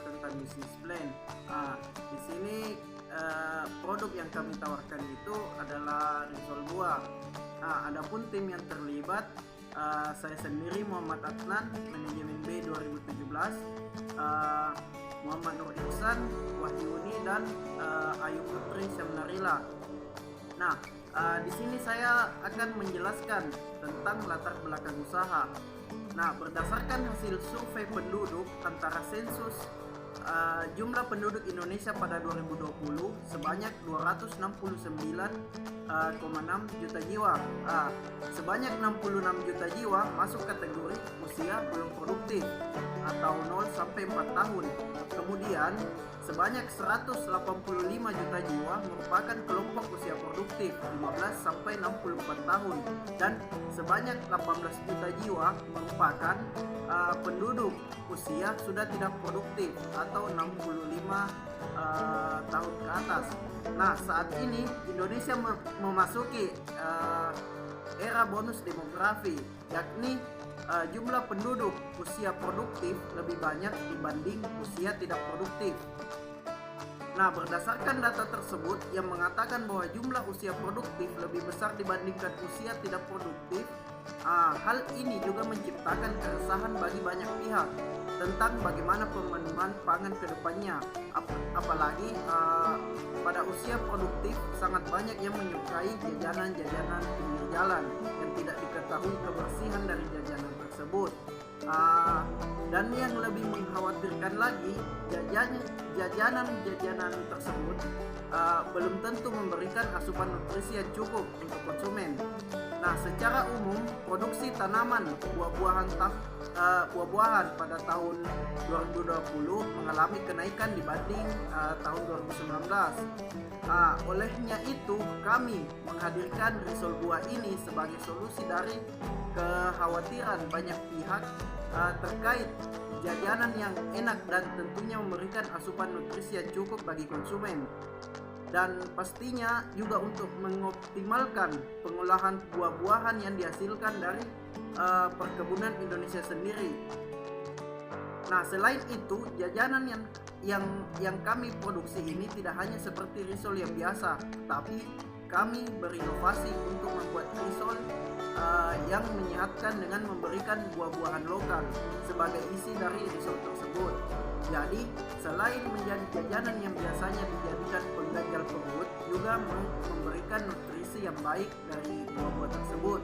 tentang bisnis plan. Di sini produk yang kami tawarkan itu adalah risol buah. Adapun tim yang terlibat, saya sendiri Muhammad Adnan, manajemen B 2017, Muhammad Nur Ihsan, Wahyuni, dan Ayu Putri Syamnarila. Nah, di sini saya akan menjelaskan tentang latar belakang usaha. Nah, berdasarkan hasil survei penduduk antara sensus jumlah penduduk Indonesia pada 2020 sebanyak 269,6 juta jiwa. Sebanyak 66 juta jiwa masuk kategori usia belum produktif atau 0 sampai 4 tahun. Kemudian sebanyak 185 juta jiwa merupakan kelompok usia produktif 15 sampai 64 tahun, dan sebanyak 18 juta jiwa merupakan penduduk usia sudah tidak produktif atau 65 tahun ke atas. Nah, saat ini Indonesia memasuki era bonus demografi, yakni jumlah penduduk usia produktif lebih banyak dibanding usia tidak produktif. Nah, berdasarkan data tersebut yang mengatakan bahwa jumlah usia produktif lebih besar dibandingkan usia tidak produktif, hal ini juga menciptakan keresahan bagi banyak pihak tentang bagaimana pemenuhan pangan ke depannya. Apalagi pada usia produktif sangat banyak yang menyukai jajanan-jajanan pinggir jalan yang tidak diketahui kebersihan dari jajanan tersebut. Dan yang lebih mengkhawatirkan lagi, jajanan-jajanan tersebut belum tentu memberikan asupan nutrisi yang cukup untuk konsumen. Nah, secara umum produksi tanaman buah-buahan pada tahun 2020 mengalami kenaikan dibanding tahun 2019. Olehnya itu, kami menghadirkan risol buah ini sebagai solusi dari kekhawatiran banyak pihak terkait jajanan yang enak dan tentunya memberikan asupan nutrisi yang cukup bagi konsumen, dan pastinya juga untuk mengoptimalkan pengolahan buah-buahan yang dihasilkan dari perkebunan Indonesia sendiri. Nah, selain itu, jajanan yang kami produksi ini tidak hanya seperti risol yang biasa, tapi kami berinovasi untuk membuat risol yang menyehatkan dengan memberikan buah-buahan lokal sebagai isi dari risol tersebut. Jadi, selain menjadi jajanan yang biasanya dijadikan pengganjal perut, juga memberikan nutrisi yang baik dari buah-buah tersebut.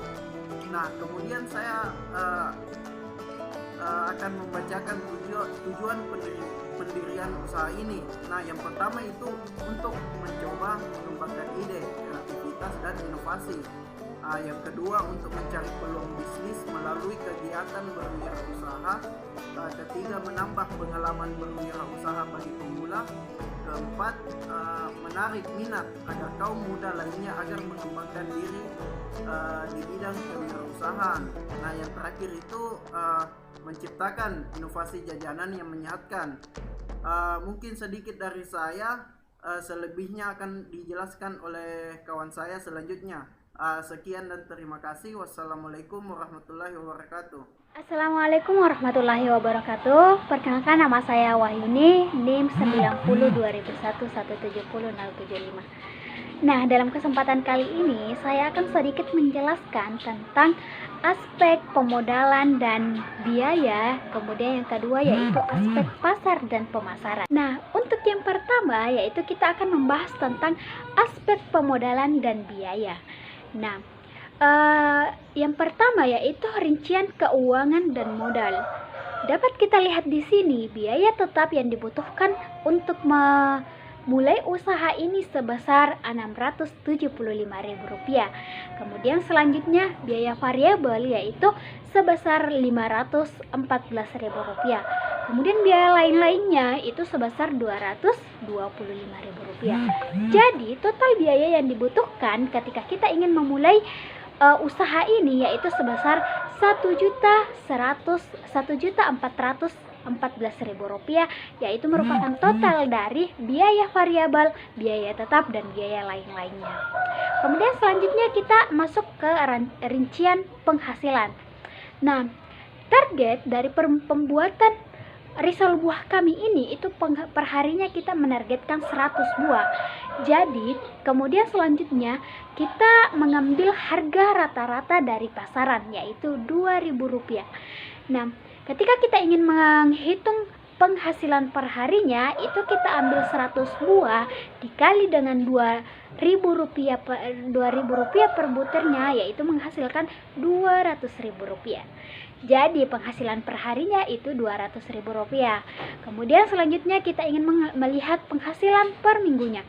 Nah, kemudian saya akan membacakan tujuan pendirian usaha ini. Nah, yang pertama itu untuk mencoba mengembangkan ide, kreativitas, dan inovasi. Yang kedua, untuk mencari peluang bisnis melalui kegiatan berwirausaha. Ketiga, menambah pengalaman berwirausaha bagi pemula. Keempat, menarik minat agar kaum muda lainnya agar mengembangkan diri di bidang kewirausahaan. Nah, yang terakhir itu menciptakan inovasi jajanan yang menyehatkan. Mungkin sedikit dari saya, selebihnya akan dijelaskan oleh kawan saya selanjutnya. Sekian dan terima kasih. Wassalamualaikum warahmatullahi wabarakatuh. Assalamualaikum warahmatullahi wabarakatuh. Perkenalkan, nama saya Wahyuni, NIM 902011700075. Nah, dalam kesempatan kali ini saya akan sedikit menjelaskan tentang aspek pemodalan dan biaya. Kemudian yang kedua yaitu aspek pasar dan pemasaran. Nah, untuk yang pertama yaitu kita akan membahas tentang aspek pemodalan dan biaya. Nah, yang pertama yaitu rincian keuangan dan modal. Dapat kita lihat di sini biaya tetap yang dibutuhkan untuk memulai usaha ini sebesar Rp675.000. Kemudian selanjutnya biaya variabel yaitu sebesar Rp514.000. Kemudian biaya lain-lainnya itu sebesar Rp225.000. Jadi total biaya yang dibutuhkan ketika kita ingin memulai usaha ini yaitu sebesar Rp1.414.000, yaitu merupakan total dari biaya variabel, biaya tetap, dan biaya lain-lainnya. Kemudian selanjutnya kita masuk ke rincian penghasilan. Nah, target dari pembuatan risol buah kami ini itu perharinya kita menargetkan 100 buah. Jadi kemudian selanjutnya kita mengambil harga rata-rata dari pasaran, yaitu Rp2.000. Nah, ketika kita ingin menghitung penghasilan perharinya, itu kita ambil 100 buah dikali dengan Rp2.000 per butirnya, yaitu menghasilkan Rp200.000. Jadi penghasilan perharinya itu Rp200.000. Kemudian selanjutnya kita ingin melihat penghasilan per minggunya.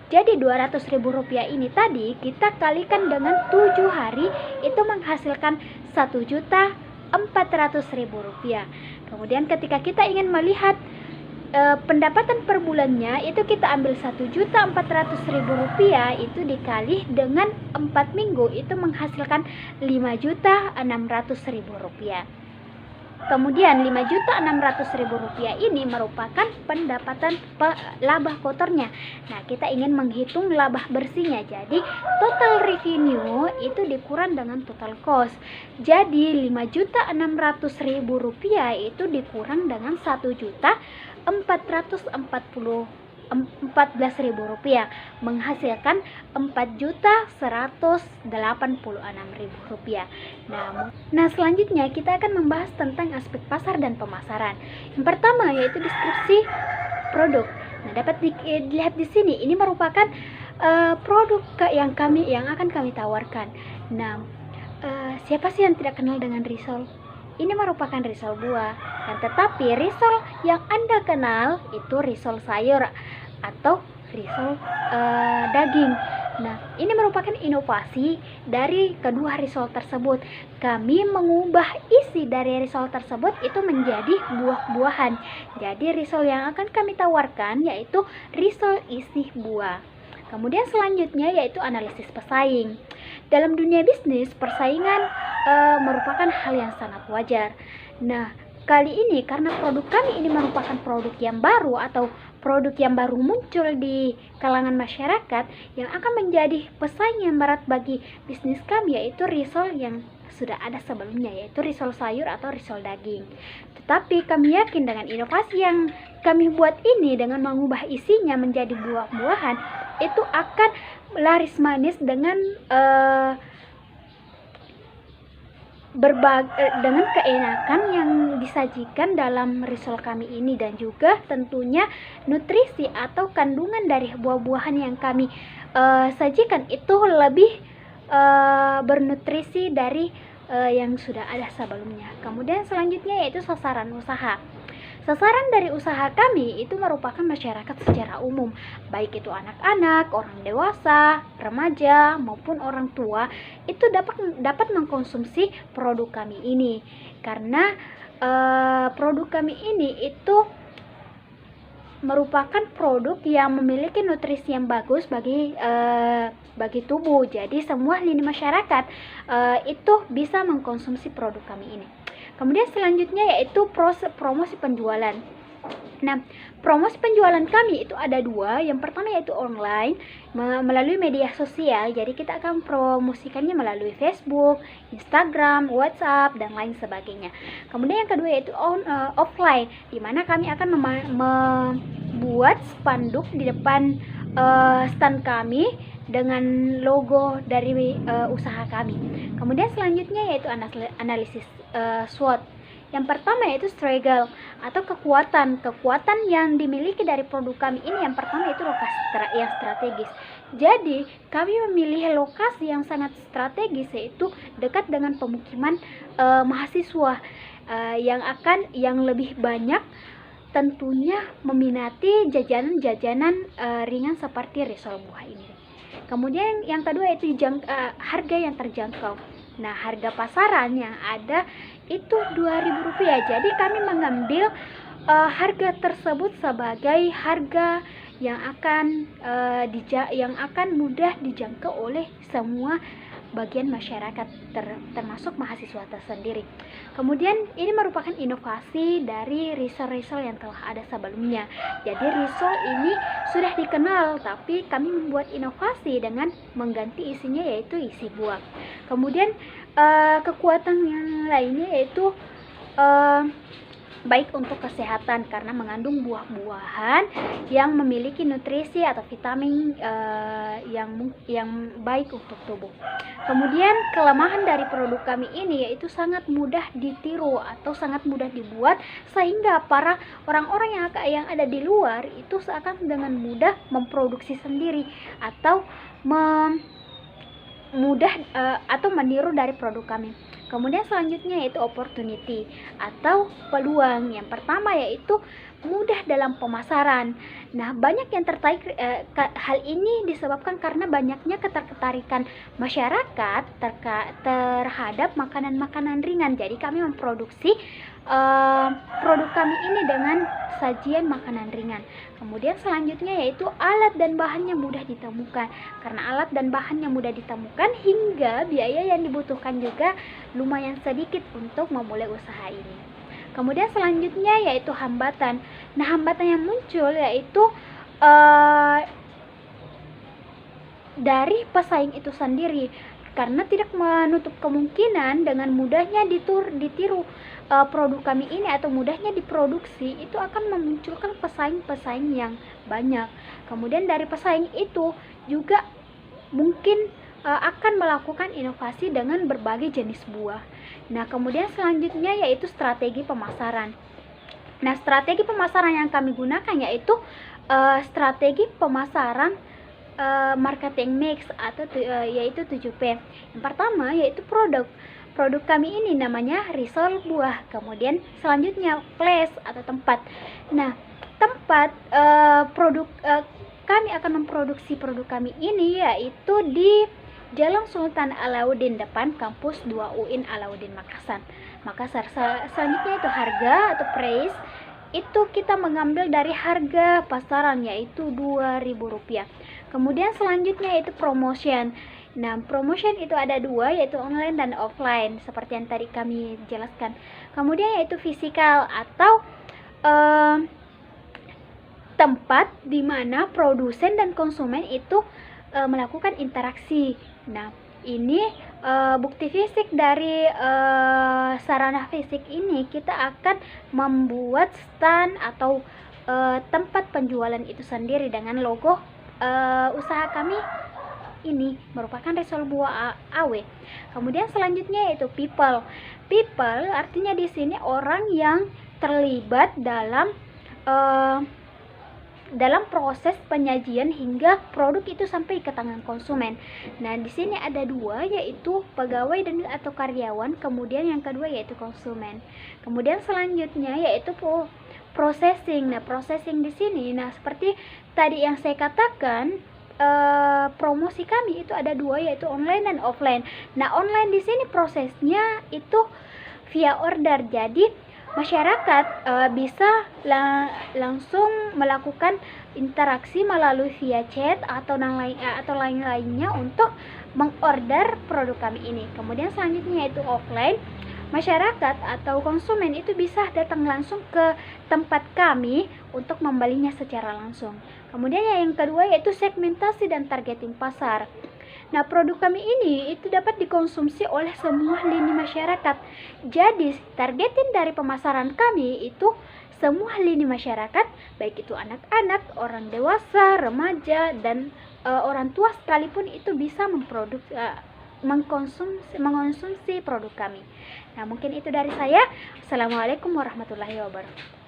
Jadi Rp200.000 ini tadi kita kalikan dengan 7 hari, itu menghasilkan Rp1.400.000. Kemudian ketika kita ingin melihat pendapatan per bulannya, itu kita ambil Rp1.400.000 itu dikali dengan 4 minggu, itu menghasilkan Rp5.600.000. Kemudian Rp5.600.000 ini merupakan pendapatan laba kotornya. Nah, kita ingin menghitung laba bersihnya. Jadi total revenue itu dikurang dengan total cost. Jadi Rp5.600.000 itu dikurang dengan Rp1.414.000, menghasilkan Rp4.186.000. Nah, selanjutnya kita akan membahas tentang aspek pasar dan pemasaran. Yang pertama yaitu deskripsi produk. Nah, dapat dilihat di sini, ini merupakan produk yang akan kami tawarkan. Nah, siapa sih yang tidak kenal dengan risol? Ini merupakan risol buah, tetapi risol yang Anda kenal itu risol sayur atau risol daging. Nah, ini merupakan inovasi dari kedua risol tersebut. Kami mengubah isi dari risol tersebut itu menjadi buah-buahan. Jadi risol yang akan kami tawarkan yaitu risol isi buah. Kemudian selanjutnya yaitu analisis pesaing. Dalam dunia bisnis, persaingan merupakan hal yang sangat wajar. Nah, kali ini karena produk kami ini merupakan produk yang baru atau produk yang baru muncul di kalangan masyarakat, yang akan menjadi pesaing yang berat bagi bisnis kami yaitu risol yang sudah ada sebelumnya, yaitu risol sayur atau risol daging. Tetapi kami yakin dengan inovasi yang kami buat ini, dengan mengubah isinya menjadi buah-buahan, itu akan laris manis dengan dengan keenakan yang disajikan dalam risol kami ini, dan juga tentunya nutrisi atau kandungan dari buah-buahan yang kami sajikan itu lebih bernutrisi dari yang sudah ada sebelumnya. Kemudian selanjutnya yaitu sasaran usaha. Sasaran dari usaha kami itu merupakan masyarakat secara umum, baik itu anak-anak, orang dewasa, remaja, maupun orang tua, itu dapat mengkonsumsi produk kami ini. Karena produk kami ini itu merupakan produk yang memiliki nutrisi yang bagus bagi tubuh. Jadi semua lini masyarakat itu bisa mengkonsumsi produk kami ini. Kemudian selanjutnya yaitu promosi penjualan. Nah, promosi penjualan kami itu ada dua. Yang pertama yaitu online, melalui media sosial. Jadi kita akan promosikannya melalui Facebook, Instagram, WhatsApp, dan lain sebagainya. Kemudian yang kedua yaitu offline, di mana kami akan membuat spanduk di depan stand kami dengan logo dari usaha kami. Kemudian selanjutnya yaitu analisis SWOT. Yang pertama yaitu struggle atau kekuatan yang dimiliki dari produk kami ini. Yang pertama itu lokasi yang strategis. Jadi kami memilih lokasi yang sangat strategis, yaitu dekat dengan pemukiman mahasiswa yang lebih banyak tentunya meminati jajanan-jajanan ringan seperti risol buah ini. Kemudian yang kedua itu harga yang terjangkau. Nah, harga pasaran yang ada itu Rp2.000. Jadi kami mengambil harga tersebut sebagai harga yang akan mudah dijangkau oleh semua bagian masyarakat, termasuk mahasiswa tersendiri. Kemudian ini merupakan inovasi dari risol-risol yang telah ada sebelumnya. Jadi risol ini sudah dikenal, tapi kami membuat inovasi dengan mengganti isinya yaitu isi buah. Kemudian kekuatan yang lainnya yaitu baik untuk kesehatan karena mengandung buah-buahan yang memiliki nutrisi atau vitamin yang baik untuk tubuh. Kemudian kelemahan dari produk kami ini yaitu sangat mudah ditiru atau sangat mudah dibuat, sehingga para orang-orang yang ada di luar itu seakan dengan mudah memproduksi sendiri atau atau meniru dari produk kami. Kemudian selanjutnya yaitu opportunity atau peluang. Yang pertama yaitu mudah dalam pemasaran. Nah, banyak yang tertarik, hal ini disebabkan karena banyaknya ketertarikan masyarakat terhadap makanan-makanan ringan. Jadi kami memproduksi produk kami ini dengan sajian makanan ringan. Kemudian selanjutnya yaitu alat dan bahannya mudah ditemukan. Karena alat dan bahannya mudah ditemukan hingga biaya yang dibutuhkan juga lumayan sedikit untuk memulai usaha ini. Kemudian selanjutnya yaitu hambatan. Nah, hambatan yang muncul yaitu dari pesaing itu sendiri, karena tidak menutup kemungkinan dengan mudahnya ditiru produk kami ini atau mudahnya diproduksi itu akan memunculkan pesaing-pesaing yang banyak. Kemudian dari pesaing itu juga mungkin akan melakukan inovasi dengan berbagai jenis buah. Nah, kemudian selanjutnya yaitu strategi pemasaran. Nah, strategi pemasaran yang kami gunakan yaitu strategi pemasaran marketing mix atau yaitu 7P. Yang pertama yaitu produk kami ini namanya risol buah. Kemudian selanjutnya place atau tempat. Nah, tempat kami akan memproduksi produk kami ini yaitu di Jalan Sultan Alauddin depan kampus 2 UIN Alauddin Makassar. Selanjutnya itu harga atau price itu kita mengambil dari harga pasaran yaitu Rp2.000. Kemudian selanjutnya yaitu promotion. Nah, promotion itu ada dua, yaitu online dan offline seperti yang tadi kami jelaskan. Kemudian yaitu fisikal atau tempat di mana produsen dan konsumen itu melakukan interaksi. Nah, ini bukti fisik dari sarana fisik ini kita akan membuat stand atau tempat penjualan itu sendiri dengan logo usaha kami ini merupakan risol buah AW. Kemudian selanjutnya yaitu people. People artinya di sini orang yang terlibat dalam proses penyajian hingga produk itu sampai ke tangan konsumen. Nah, di sini ada dua, yaitu pegawai dan atau karyawan, kemudian yang kedua yaitu konsumen. Kemudian selanjutnya yaitu processing. Nah, processing di sini, nah seperti tadi yang saya katakan, promosi kami itu ada dua, yaitu online dan offline. Nah, online di sini prosesnya itu via order. Jadi masyarakat bisa langsung melakukan interaksi melalui via chat atau lain-lainnya untuk mengorder produk kami ini. Kemudian selanjutnya yaitu offline. Masyarakat atau konsumen itu bisa datang langsung ke tempat kami untuk membelinya secara langsung. Kemudian yang kedua yaitu segmentasi dan targeting pasar. Nah, produk kami ini itu dapat dikonsumsi oleh semua lini masyarakat. Jadi, targeting dari pemasaran kami itu semua lini masyarakat, baik itu anak-anak, orang dewasa, remaja, dan orang tua sekalipun itu bisa mengkonsumsi produk kami. Nah, mungkin itu dari saya. Assalamualaikum warahmatullahi wabarakatuh.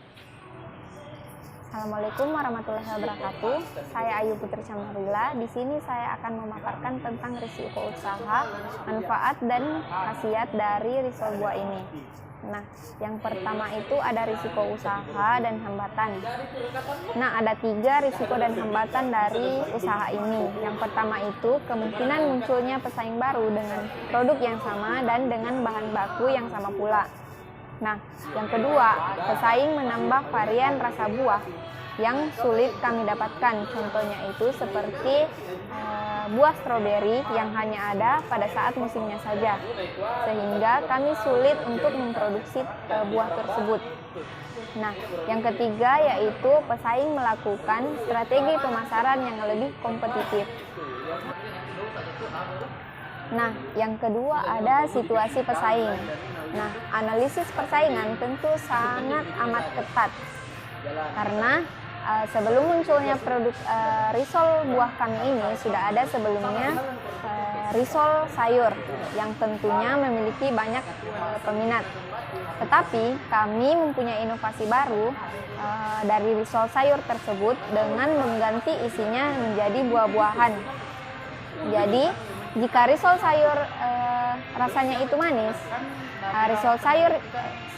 Assalamualaikum warahmatullahi wabarakatuh. Saya Ayu Putri Camarila. Di sini saya akan memaparkan tentang risiko usaha, manfaat dan khasiat dari risol buah ini. Nah, yang pertama itu ada risiko usaha dan hambatan. Nah, ada 3 risiko dan hambatan dari usaha ini. Yang pertama itu kemungkinan munculnya pesaing baru dengan produk yang sama dan dengan bahan baku yang sama pula. Nah, yang kedua, pesaing menambah varian rasa buah yang sulit kami dapatkan. Contohnya itu seperti buah stroberi yang hanya ada pada saat musimnya saja, sehingga kami sulit untuk memproduksi buah tersebut. Nah, yang ketiga yaitu pesaing melakukan strategi pemasaran yang lebih kompetitif. Nah, yang kedua ada situasi pesaing. Nah, analisis persaingan tentu sangat amat ketat karena sebelum munculnya produk risol buah kami ini sudah ada sebelumnya risol sayur yang tentunya memiliki banyak peminat. Tetapi kami mempunyai inovasi baru dari risol sayur tersebut dengan mengganti isinya menjadi buah-buahan. Jadi jika risol sayur rasanya itu manis,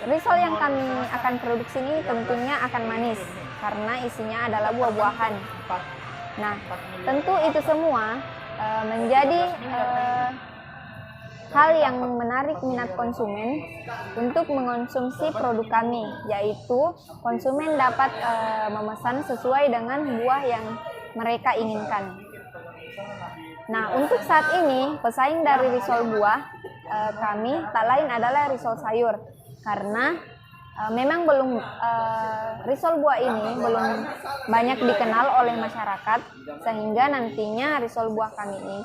risol yang kami akan produksi ini tentunya akan manis karena isinya adalah buah-buahan. Nah, tentu itu semua menjadi hal yang menarik minat konsumen untuk mengonsumsi produk kami, yaitu konsumen dapat memesan sesuai dengan buah yang mereka inginkan. Nah, untuk saat ini pesaing dari risol buah kami tak lain adalah risol sayur karena memang risol buah ini belum banyak dikenal oleh masyarakat, sehingga nantinya risol buah kami ini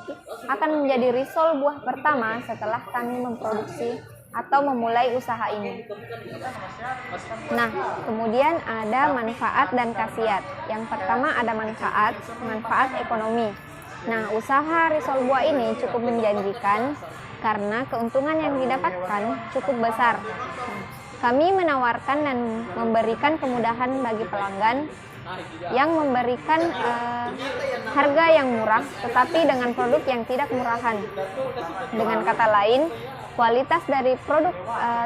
akan menjadi risol buah pertama setelah kami memproduksi atau memulai usaha ini. Nah, kemudian ada manfaat dan khasiat. Yang pertama ada manfaat ekonomi. Nah, usaha risol buah ini cukup menjanjikan karena keuntungan yang didapatkan cukup besar. Kami menawarkan dan memberikan kemudahan bagi pelanggan yang memberikan harga yang murah tetapi dengan produk yang tidak murahan. Dengan kata lain, kualitas dari produk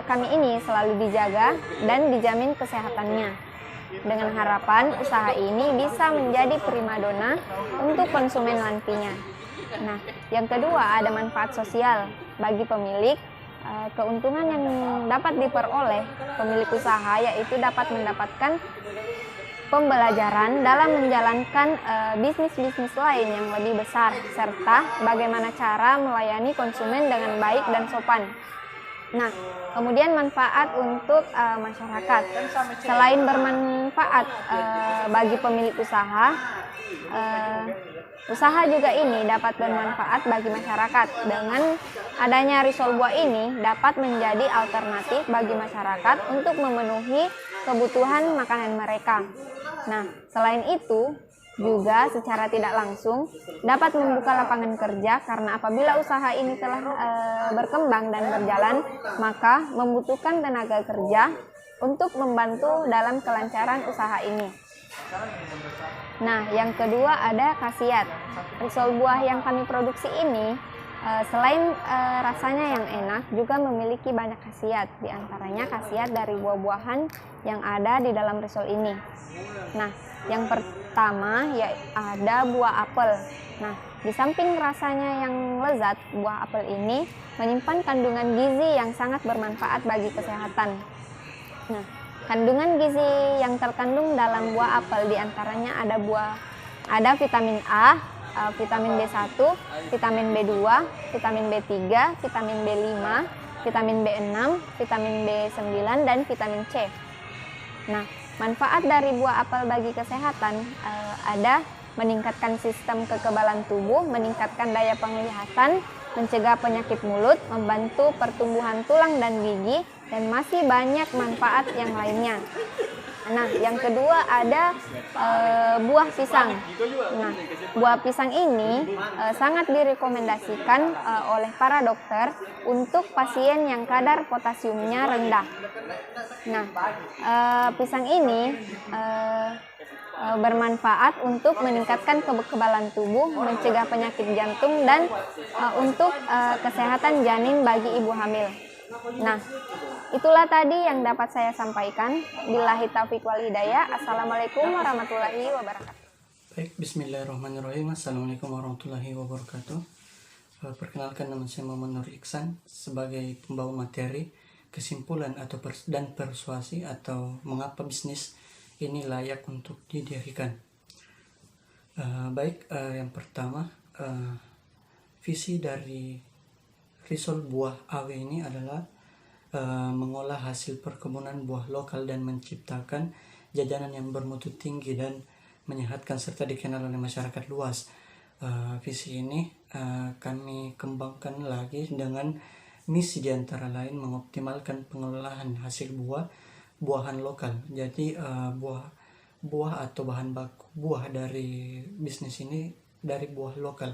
kami ini selalu dijaga dan dijamin kesehatannya. Dengan harapan usaha ini bisa menjadi primadona untuk konsumen nantinya. Nah, yang kedua ada manfaat sosial bagi pemilik. Keuntungan yang dapat diperoleh pemilik usaha yaitu dapat mendapatkan pembelajaran dalam menjalankan bisnis-bisnis lain yang lebih besar, serta bagaimana cara melayani konsumen dengan baik dan sopan. Nah, kemudian manfaat untuk masyarakat. Selain bermanfaat bagi pemilik usaha, usaha juga ini dapat bermanfaat bagi masyarakat. Dengan adanya risol buah ini dapat menjadi alternatif bagi masyarakat untuk memenuhi kebutuhan makanan mereka. Nah, selain itu juga secara tidak langsung dapat membuka lapangan kerja karena apabila usaha ini telah berkembang dan berjalan, maka membutuhkan tenaga kerja untuk membantu dalam kelancaran usaha ini. Nah, yang kedua ada khasiat. Risol buah yang kami produksi ini selain rasanya yang enak juga memiliki banyak khasiat, diantaranya khasiat dari buah-buahan yang ada di dalam risol ini. Nah, yang pertama ya ada buah apel. Nah, di samping rasanya yang lezat, buah apel ini menyimpan kandungan gizi yang sangat bermanfaat bagi kesehatan. Nah, kandungan gizi yang terkandung dalam buah apel diantaranya ada vitamin A, vitamin B1, vitamin B2, vitamin B3, vitamin B5, vitamin B6, vitamin B9, dan vitamin C. Nah, manfaat dari buah apel bagi kesehatan ada meningkatkan sistem kekebalan tubuh, meningkatkan daya penglihatan, mencegah penyakit mulut, membantu pertumbuhan tulang dan gigi, dan masih banyak manfaat yang lainnya. Nah, yang kedua ada buah pisang. Nah, buah pisang ini sangat direkomendasikan oleh para dokter untuk pasien yang kadar potasiumnya rendah. Nah, pisang ini bermanfaat untuk meningkatkan kekebalan tubuh, mencegah penyakit jantung, dan untuk kesehatan janin bagi ibu hamil. Nah, itulah tadi yang dapat saya sampaikan. Billahi taufiq wal hidayah. Assalamualaikum warahmatullahi wabarakatuh. Baik, bismillahirrahmanirrahim. Assalamualaikum warahmatullahi wabarakatuh. Perkenalkan, nama saya Muhammad Nur Iksan sebagai pembawa materi kesimpulan dan persuasi atau mengapa bisnis ini layak untuk didirikan. Yang pertama, visi dari risol buah AW ini adalah mengolah hasil perkebunan buah lokal dan menciptakan jajanan yang bermutu tinggi dan menyehatkan serta dikenal oleh masyarakat luas. Visi ini kami kembangkan lagi dengan misi diantara lain mengoptimalkan pengelolaan hasil buahan lokal. Jadi buah atau bahan baku buah dari bisnis ini dari buah lokal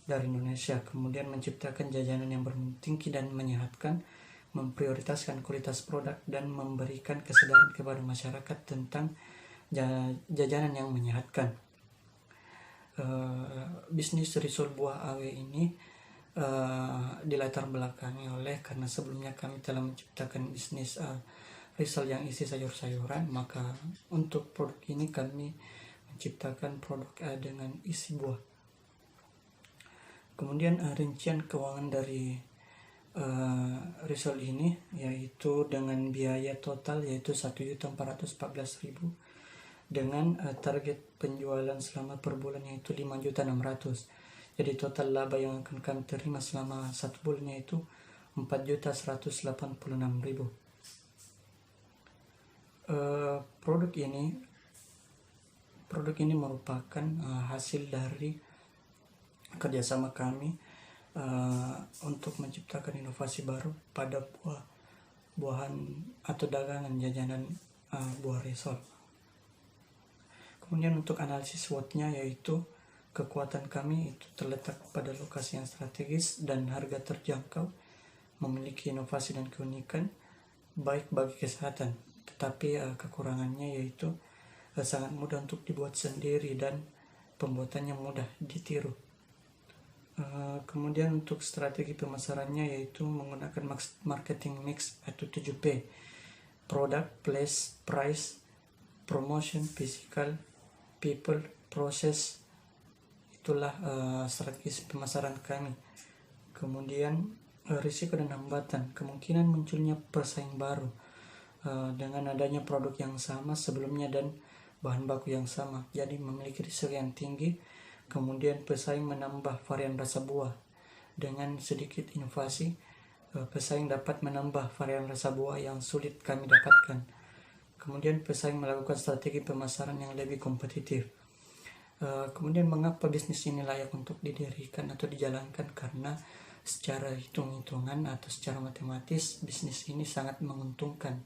dari Indonesia, kemudian menciptakan jajanan yang bermutu tinggi dan menyehatkan, memprioritaskan kualitas produk dan memberikan kesadaran kepada masyarakat tentang jajanan yang menyehatkan. Bisnis risol buah AW ini dilatar belakangi oleh karena sebelumnya kami telah menciptakan bisnis risol yang isi sayur-sayuran, maka untuk produk ini kami menciptakan produk dengan isi buah. Kemudian rincian keuangan dari risol ini yaitu dengan biaya total yaitu 1.414.000 dengan target penjualan selama per bulan yaitu 5.600.000. Jadi total laba yang akan kami terima selama 1 bulan yaitu 4.186.000. Produk ini merupakan hasil dari kerjasama kami untuk menciptakan inovasi baru pada buahan atau dagangan jajanan buah risol. Kemudian untuk analisis SWOT-nya yaitu kekuatan kami itu terletak pada lokasi yang strategis dan harga terjangkau, memiliki inovasi dan keunikan baik bagi kesehatan, tetapi kekurangannya yaitu sangat mudah untuk dibuat sendiri dan pembuatannya mudah ditiru. Kemudian untuk strategi pemasarannya yaitu menggunakan marketing mix atau 7P, product, place, price, promotion, physical, people, process. Itulah strategi pemasaran kami. Kemudian risiko dan hambatan, kemungkinan munculnya pesaing baru dengan adanya produk yang sama sebelumnya dan bahan baku yang sama, jadi memiliki risiko yang tinggi. Kemudian pesaing menambah varian rasa buah. Dengan sedikit inovasi, pesaing dapat menambah varian rasa buah yang sulit kami dapatkan. Kemudian pesaing melakukan strategi pemasaran yang lebih kompetitif. Kemudian mengapa bisnis ini layak untuk didirikan atau dijalankan? Karena secara hitung-hitungan atau secara matematis bisnis ini sangat menguntungkan,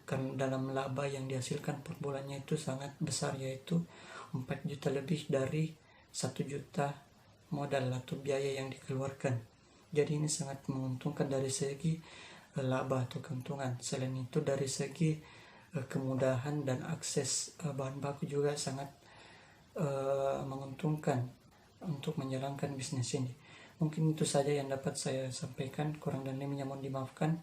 karena dalam laba yang dihasilkan per bulannya itu sangat besar, yaitu 4 juta lebih dari 1 juta modal atau biaya yang dikeluarkan. Jadi ini sangat menguntungkan dari segi laba atau keuntungan. Selain itu dari segi kemudahan dan akses bahan baku juga sangat menguntungkan untuk menjalankan bisnis ini. Mungkin itu saja yang dapat saya sampaikan, kurang dan lebihnya mohon dimaafkan.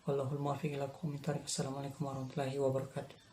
Wallahul muwaffiq ila aqwamit thoriq. Assalamualaikum warahmatullahi wabarakatuh.